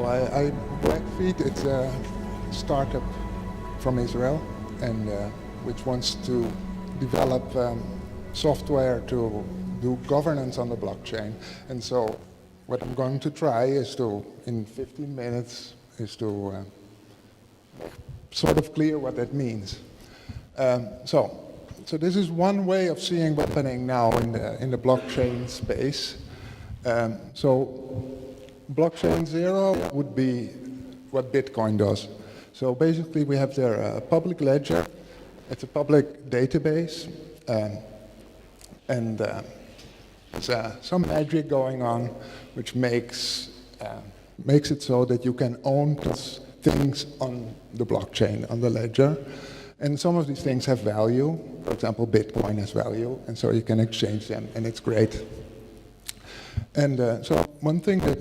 Backfeed, it's a startup from Israel, and which wants to develop software to do governance on the blockchain. And so what I'm going to try is to, in 15 minutes, is to sort of clear what that means. So this is one way of seeing what's happening now in the blockchain space. So blockchain 0 would be what Bitcoin does. So basically we have their public ledger. It's a public database. And there's some magic going on which makes it so that you can own things on the blockchain, on the ledger. And some of these things have value. For example, Bitcoin has value, and so you can exchange them, and it's great. And so one thing that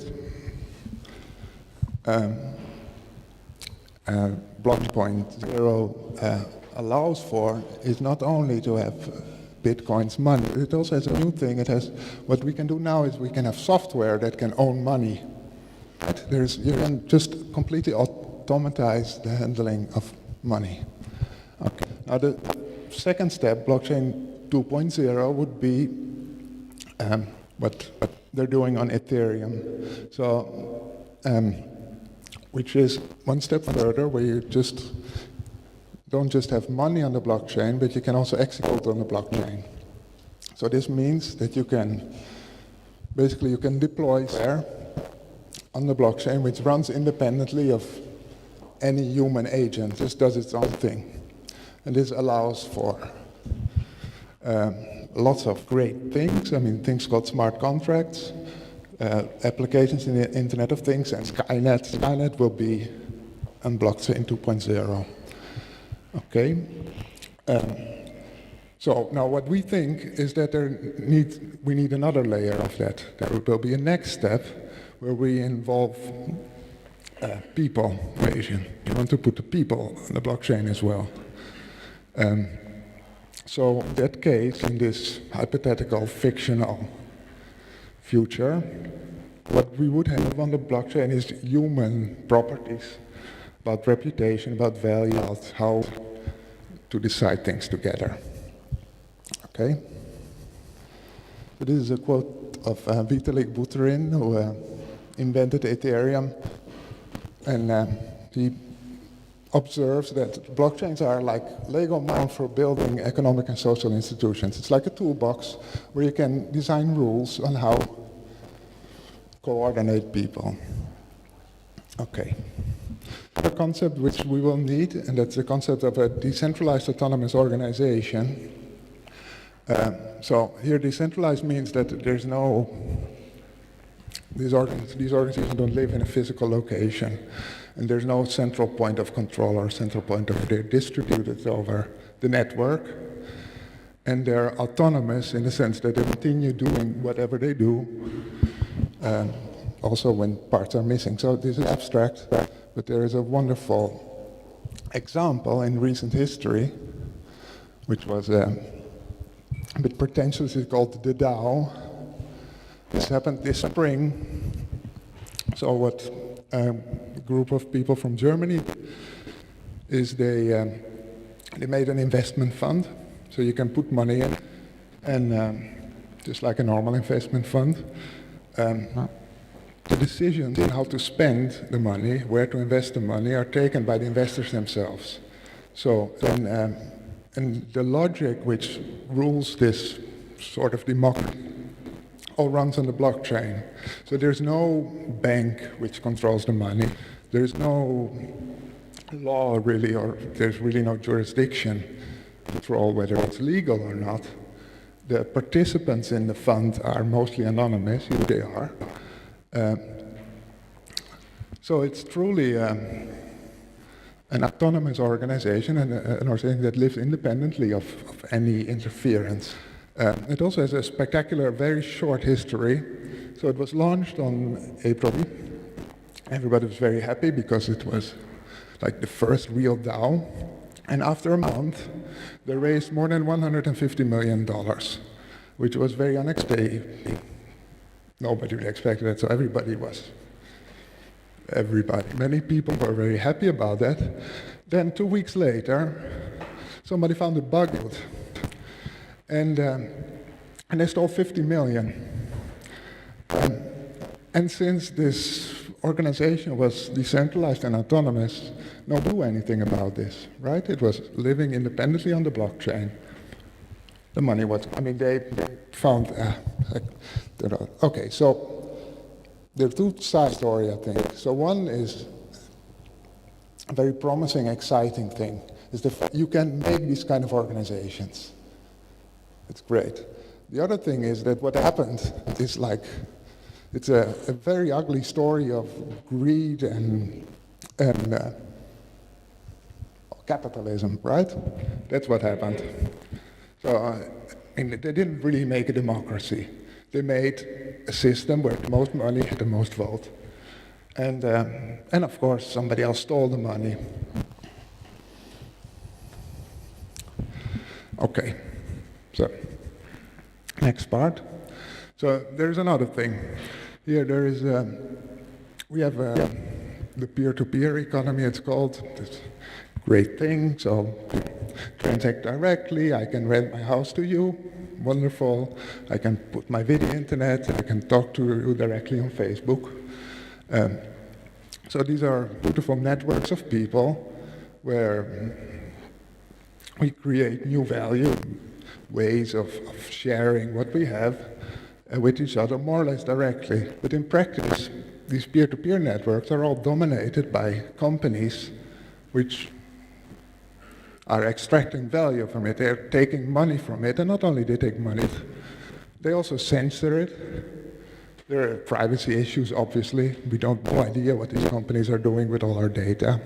blockchain 0 allows for is not only to have Bitcoin's money, it also has a new thing. It has, what we can do now is we can have software that can own money. You can just completely automatize the handling of money. Okay. Now the second step, blockchain 2.0, would be what they're doing on Ethereum. So, which is one step further, where you don't just have money on the blockchain, but you can also execute on the blockchain. So this means that you can, basically you can deploy software on the blockchain which runs independently of any human agent, just does its own thing. And this allows for lots of great things. I mean, things called smart contracts, applications in the Internet of Things, and Skynet. Skynet will be on blockchain 2.0. Okay. So now what we think is that we need another layer of that. There will be a next step where we involve people invasion. You want to put the people on the blockchain as well. So in that case, in this hypothetical fictional future, what we would have on the blockchain is human properties, about reputation, about value, about how to decide things together. Okay? So this is a quote of Vitalik Buterin, who invented Ethereum, and he observes that blockchains are like Lego models for building economic and social institutions. It's like a toolbox where you can design rules on how to coordinate people. Okay. Another concept which we will need, and that's the concept of a decentralized autonomous organization. So here decentralized means that there's no, these organizations don't live in a physical location, and there's no central point of control or central point of, they're distributed over the network, and they're autonomous in the sense that they continue doing whatever they do, also when parts are missing. So this is abstract, but there is a wonderful example in recent history, which was a bit pretentious. It's called the DAO. This happened this spring. So what a group of people from Germany is they made an investment fund, so you can put money in, and just like a normal investment fund. The decisions on how to spend the money, where to invest the money, are taken by the investors themselves. So, and the logic which rules this sort of democracy all runs on the blockchain. So there's no bank which controls the money. There's no law really, or there's really no jurisdiction to control whether it's legal or not. The participants in the fund are mostly anonymous, who they are. So it's truly an autonomous organization, and an organization that lives independently of any interference. It also has a spectacular, very short history. So it was launched on April. Everybody was very happy because it was like the first real DAO. And after a month, they raised more than $150 million, which was very unexpected. Nobody really expected it, so everybody was everybody. Many people were very happy about that. Then 2 weeks later, somebody found a bug in it. And they stole 50 million. And since this organization was decentralized and autonomous, nobody knew anything about this, right? It was living independently on the blockchain. The money was, I mean, they found, okay, so there are two sides to the story, I think. So one is a very promising, exciting thing, is that you can make these kind of organizations. It's great. The other thing is that what happened is like, it's a very ugly story of greed and capitalism, right? That's what happened. So and they didn't really make a democracy. They made a system where the most money had the most vote. And of course, somebody else stole the money. Okay, so next part. So there's another thing. Here there is, we have the peer-to-peer economy, it's called. It's a great thing, so transact directly, I can rent my house to you, wonderful. I can put my video internet, I can talk to you directly on Facebook. So these are beautiful networks of people where we create new value, ways of sharing what we have with each other more or less directly. But in practice, these peer-to-peer networks are all dominated by companies which are extracting value from it. They're taking money from it, and not only they take money, they also censor it. There are privacy issues, obviously. We don't have no idea what these companies are doing with all our data.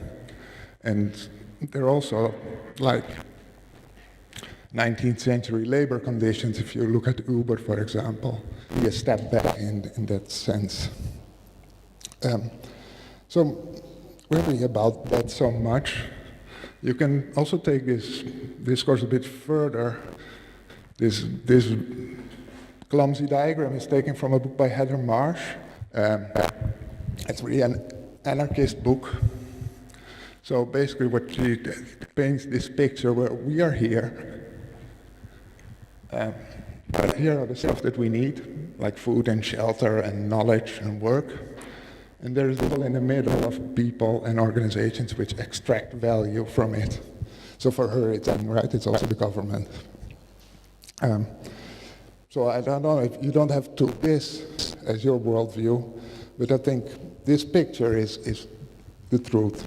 And they're also like 19th century labor conditions, if you look at Uber, for example, be a step back in that sense. So really about that so much. You can also take this discourse a bit further. This clumsy diagram is taken from a book by Heather Marsh. It's really an anarchist book. So basically what she paints this picture where we are here, but here are the stuff that we need, like food and shelter and knowledge and work. And there is all in the middle of people and organizations which extract value from it. So for her, it's right, it's also the government. So I don't know if you don't have to this as your worldview, but I think this picture is the truth.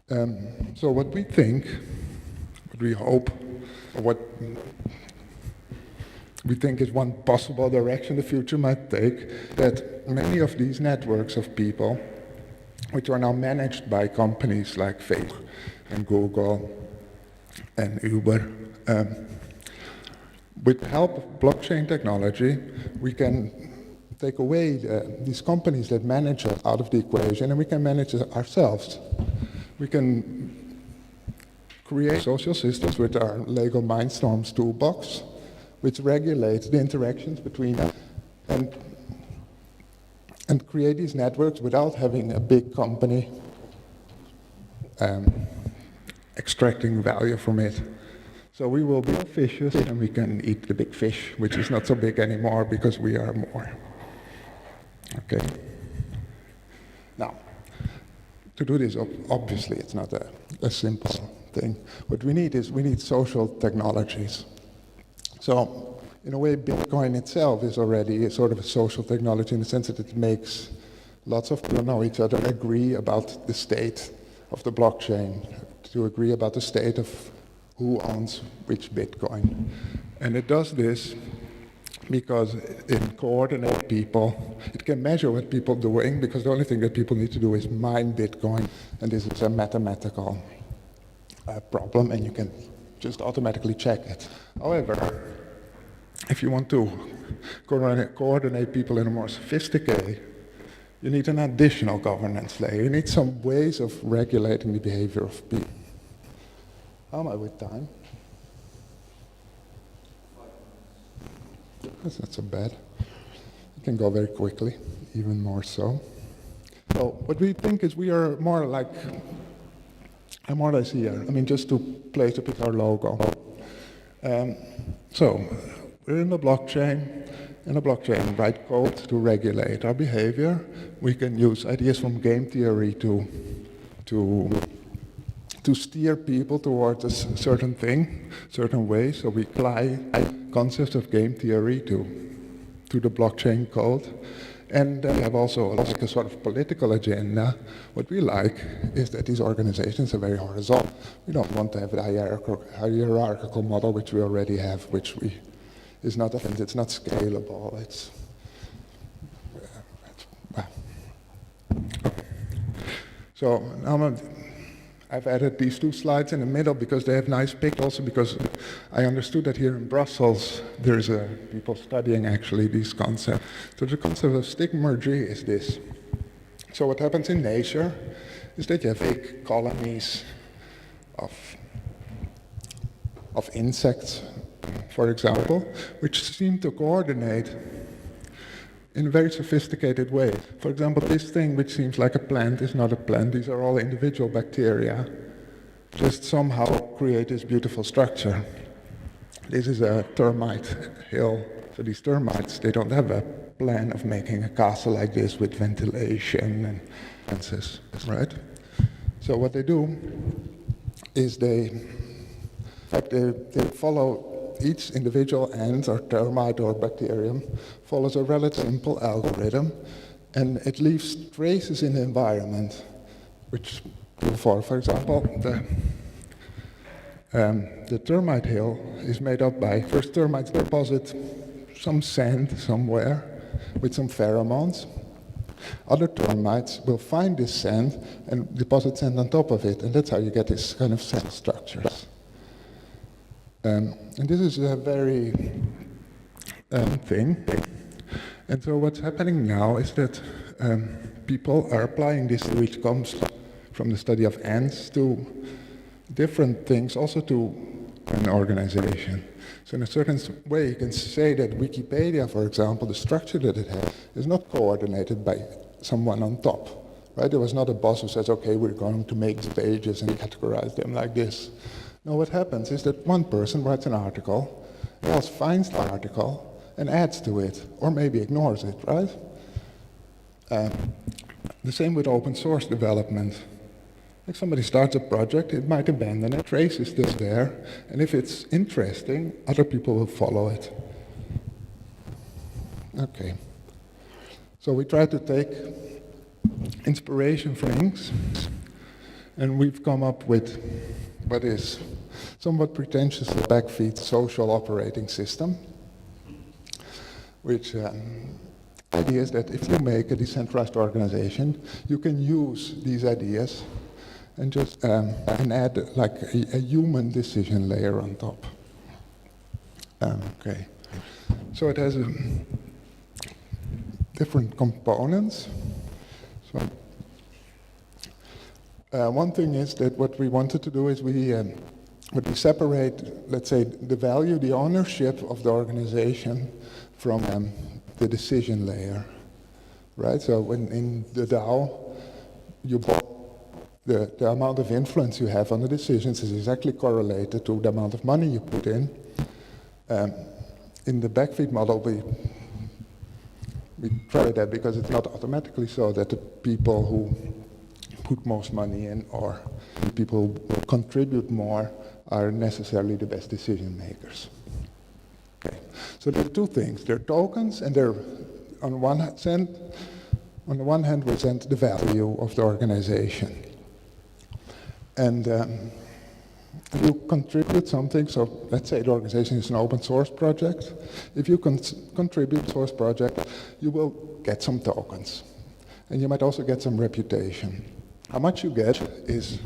So what we think, what we hope, or what we think is one possible direction the future might take, that many of these networks of people, which are now managed by companies like Facebook and Google and Uber, with the help of blockchain technology, we can take away these companies that manage us out of the equation, and we can manage it ourselves. We can create social systems with our Lego Mindstorms toolbox, which regulates the interactions between them, and create these networks without having a big company extracting value from it. So we will be fishes and we can eat the big fish, which is not so big anymore because we are more. Okay. Now, to do this, obviously, it's not a simple thing. What we need is, we need social technologies. So, in a way, Bitcoin itself is already a sort of a social technology in the sense that it makes lots of people know each other, agree about the state of the blockchain, to agree about the state of who owns which Bitcoin. And it does this because it coordinates people. It can measure what people are doing, because the only thing that people need to do is mine Bitcoin, and this is a mathematical problem, and you can just automatically check it. However, if you want to coordinate people in a more sophisticated way, you need an additional governance layer. You need some ways of regulating the behavior of people. How am I with time? That's not so bad. It can go very quickly, even more so. So what we think is we are more like, I'm more or less here. I mean, just to place a bit our logo. So we're in the blockchain. In a blockchain, write code to regulate our behavior. We can use ideas from game theory to steer people towards a certain thing, certain way. So we apply concepts of game theory to the blockchain code. And we have also like a sort of political agenda. What we like is that these organizations are very horizontal. We don't want to have a hierarchical model, which we already have, which is not it's not scalable. Well. So now I've added these two slides in the middle because they have nice pictures, also because I understood that here in Brussels there's people studying actually these concepts. So the concept of ∑ is this. So what happens in nature is that you have big colonies of insects, for example, which seem to coordinate in a very sophisticated way. For example, this thing which seems like a plant is not a plant. These are all individual bacteria, just somehow create this beautiful structure. This is a termite hill. So these termites, they don't have a plan of making a castle like this with ventilation and fences, right? So what they do is they follow each individual ant or termite or bacterium follows a relatively simple algorithm, and it leaves traces in the environment, which, for example, the termite hill is made up by, first termites deposit some sand somewhere with some pheromones. Other termites will find this sand and deposit sand on top of it, and that's how you get this kind of sand structures. And this is a very thing. And so what's happening now is that people are applying this, which comes from the study of ants, to different things, also to an organization. So in a certain way, you can say that Wikipedia, for example, the structure that it has, is not coordinated by someone on top. Right? There was not a boss who says, okay, we're going to make pages and categorize them like this. No, what happens is that one person writes an article, else finds the article and adds to it, or maybe ignores it, right? The same with open source development. If somebody starts a project, it might abandon it, trace is still there, and if it's interesting, other people will follow it. Okay. So we try to take inspiration from things, and we've come up with what is somewhat pretentious Backfeed social operating system, which idea is that if you make a decentralized organization, you can use these ideas and just and add like a human decision layer on top. Okay, so it has different components. So one thing is that what we wanted to do is we separate, let's say, the value, the ownership of the organization from the decision layer, right? So when in the DAO, the amount of influence you have on the decisions is exactly correlated to the amount of money you put in. In the Backfeed model, we try that because it's not automatically so that the people who put most money in or the people who contribute more are necessarily the best decision makers. Okay. So there are two things. There are tokens, and they're on the one hand represent the value of the organization. And you contribute something, so let's say the organization is an open source project. If you contribute source project, you will get some tokens. And you might also get some reputation. How much you get is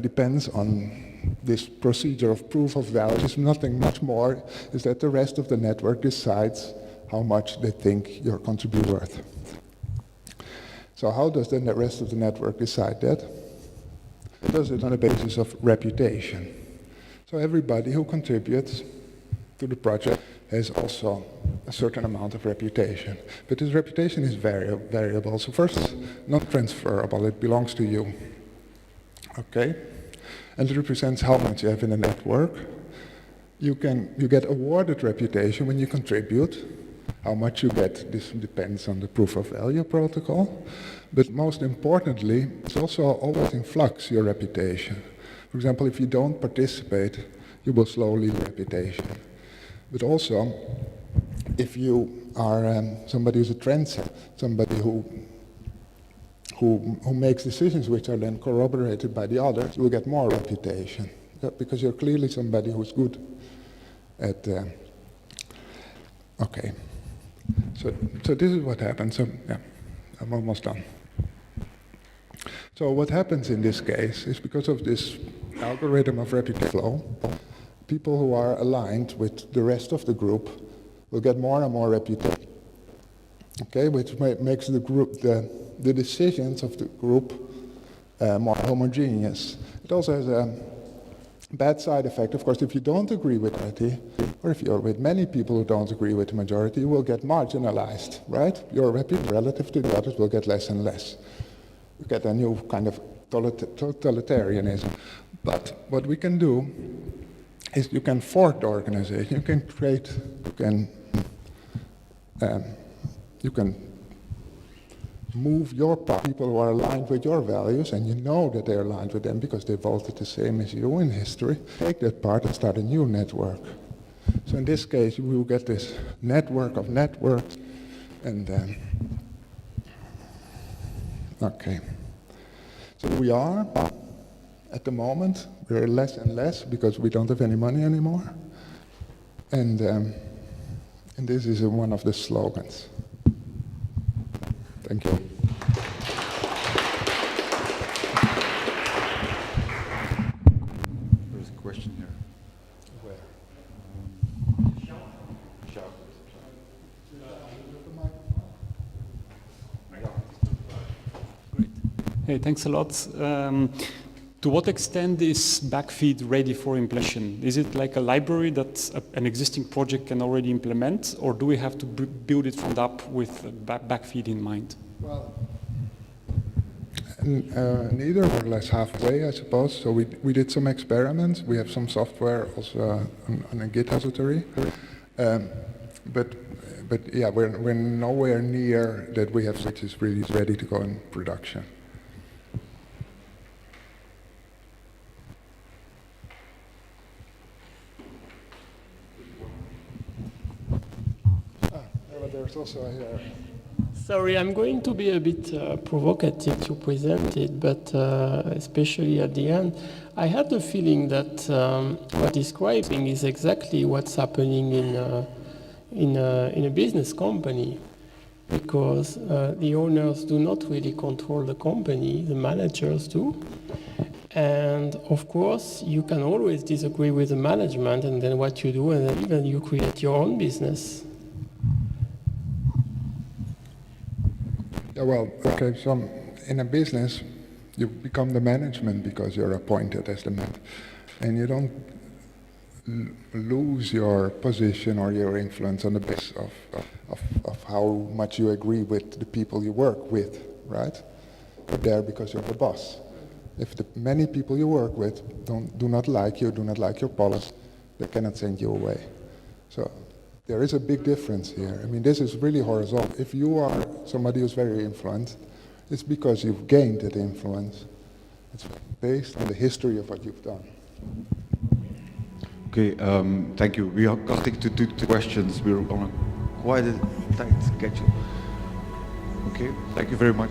depends on this procedure of proof of value. It's nothing much more, is that the rest of the network decides how much they think your contribution is worth. So how does then the rest of the network decide that? It does it on the basis of reputation. So everybody who contributes to the project has also a certain amount of reputation. But this reputation is variable. So first, not transferable, it belongs to you. Okay? And it represents how much you have in a network. You get awarded reputation when you contribute. How much you get, this depends on the proof of value protocol. But most importantly, it's also always in flux, your reputation. For example, if you don't participate, you will slowly lose reputation. But also, if you are somebody who's a trendsetter, somebody who makes decisions which are then corroborated by the others, you will get more reputation. Because you're clearly somebody who's good at, okay. So this is what happens. So yeah, I'm almost done. So what happens in this case is because of this algorithm of reputation flow, people who are aligned with the rest of the group will get more and more reputation. Okay, which makes the group, the decisions of the group more homogeneous. It also has a bad side effect. Of course, if you don't agree with the majority, or if you're with many people who don't agree with the majority, you will get marginalized, right? Your reputation relative to the others will get less and less. You get a new kind of totalitarianism. But what we can do is you can fork the organization. You can create, you can move your people who are aligned with your values, and you know that they're aligned with them because they voted the same as you in history. Take that part and start a new network. So in this case, we will get this network of networks, and okay. So we are, at the moment, we're less and less because we don't have any money anymore. And this is one of the slogans. Thank you. There's a question here. Where? Great. Hey, thanks a lot. To what extent is Backfeed ready for implementation? Is it like a library that an existing project can already implement, or do we have to build it from up with Backfeed in mind? Well, neither, more or less halfway, I suppose. So we did some experiments. We have some software also on a Git repository. But yeah, we're nowhere near that we have which is really ready to go in production. There's also a Sorry, I'm going to be a bit provocative to present it, but especially at the end, I had the feeling that what describing is exactly what's happening in a business company, because the owners do not really control the company, the managers do. And of course, you can always disagree with the management, and then what you do, and then even you create your own business. Yeah, well, okay, so in a business, you become the management because you're appointed as the man. And you don't lose your position or your influence on the basis of how much you agree with the people you work with, right? You're there because you're the boss. If the many people you work with do not like you, do not like your policy, they cannot send you away. So there is a big difference here. I mean, this is really horizontal. If you are somebody who's very influenced, it's because you've gained that influence. It's based on the history of what you've done. Okay, thank you. We are going to stick to two questions. We're on a quite a tight schedule. Okay, thank you very much.